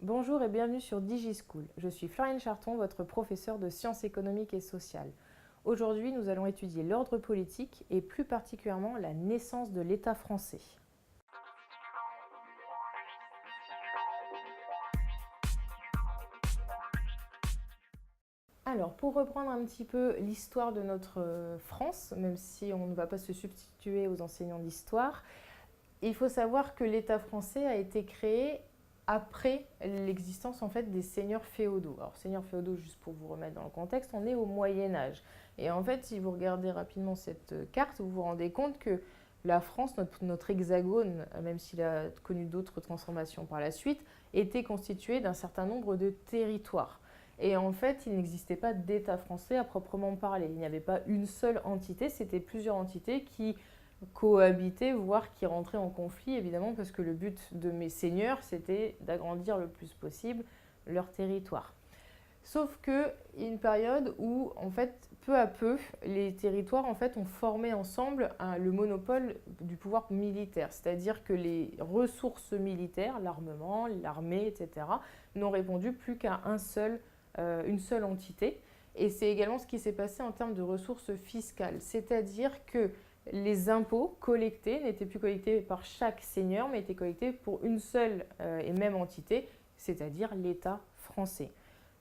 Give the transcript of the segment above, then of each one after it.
Bonjour et bienvenue sur DigiSchool. Je suis Floriane Charton, votre professeure de sciences économiques et sociales. Aujourd'hui, nous allons étudier l'ordre politique et plus particulièrement la naissance de l'État français. Alors, pour reprendre un petit peu l'histoire de notre France, même si on ne va pas se substituer aux enseignants d'histoire, il faut savoir que l'État français a été créé après l'existence en fait des seigneurs féodaux. Alors seigneurs féodaux, juste pour vous remettre dans le contexte, on est au Moyen-Âge. Et en fait, si vous regardez rapidement cette carte, vous vous rendez compte que la France, notre hexagone, même s'il a connu d'autres transformations par la suite, était constitué d'un certain nombre de territoires. Et en fait, il n'existait pas d'État français à proprement parler. Il n'y avait pas une seule entité, c'était plusieurs entités qui cohabiter, voire qui rentraient en conflit, évidemment, parce que le but de mes seigneurs, c'était d'agrandir le plus possible leur territoire. Sauf qu'il y a une période où, en fait, peu à peu, les territoires en fait, ont formé ensemble le monopole du pouvoir militaire. C'est-à-dire que les ressources militaires, l'armement, l'armée, etc., n'ont répondu plus qu'à une seule entité. Et c'est également ce qui s'est passé en termes de ressources fiscales. C'est-à-dire que les impôts collectés n'étaient plus collectés par chaque seigneur, mais étaient collectés pour une seule et même entité, c'est-à-dire l'État français.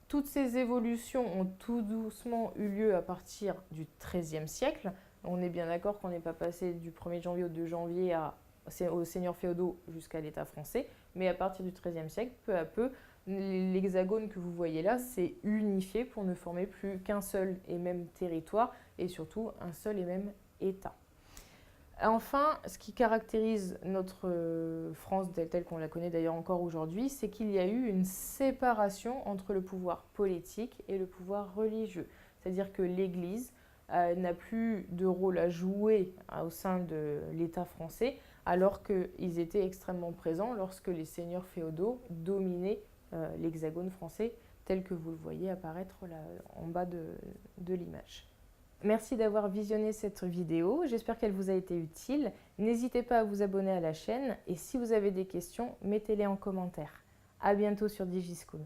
Toutes ces évolutions ont tout doucement eu lieu à partir du XIIIe siècle. On est bien d'accord qu'on n'est pas passé du 1er janvier au 2 janvier aux seigneurs féodaux jusqu'à l'État français, mais à partir du XIIIe siècle, peu à peu, l'hexagone que vous voyez là s'est unifié pour ne former plus qu'un seul et même territoire et surtout un seul et même État. Enfin, ce qui caractérise notre France telle qu'on la connaît d'ailleurs encore aujourd'hui, c'est qu'il y a eu une séparation entre le pouvoir politique et le pouvoir religieux. C'est-à-dire que l'Église n'a plus de rôle à jouer au sein de l'État français, alors qu'ils étaient extrêmement présents lorsque les seigneurs féodaux dominaient l'hexagone français, tel que vous le voyez apparaître là, en bas de l'image. Merci d'avoir visionné cette vidéo, j'espère qu'elle vous a été utile. N'hésitez pas à vous abonner à la chaîne et si vous avez des questions, mettez-les en commentaire. À bientôt sur DigiSchool.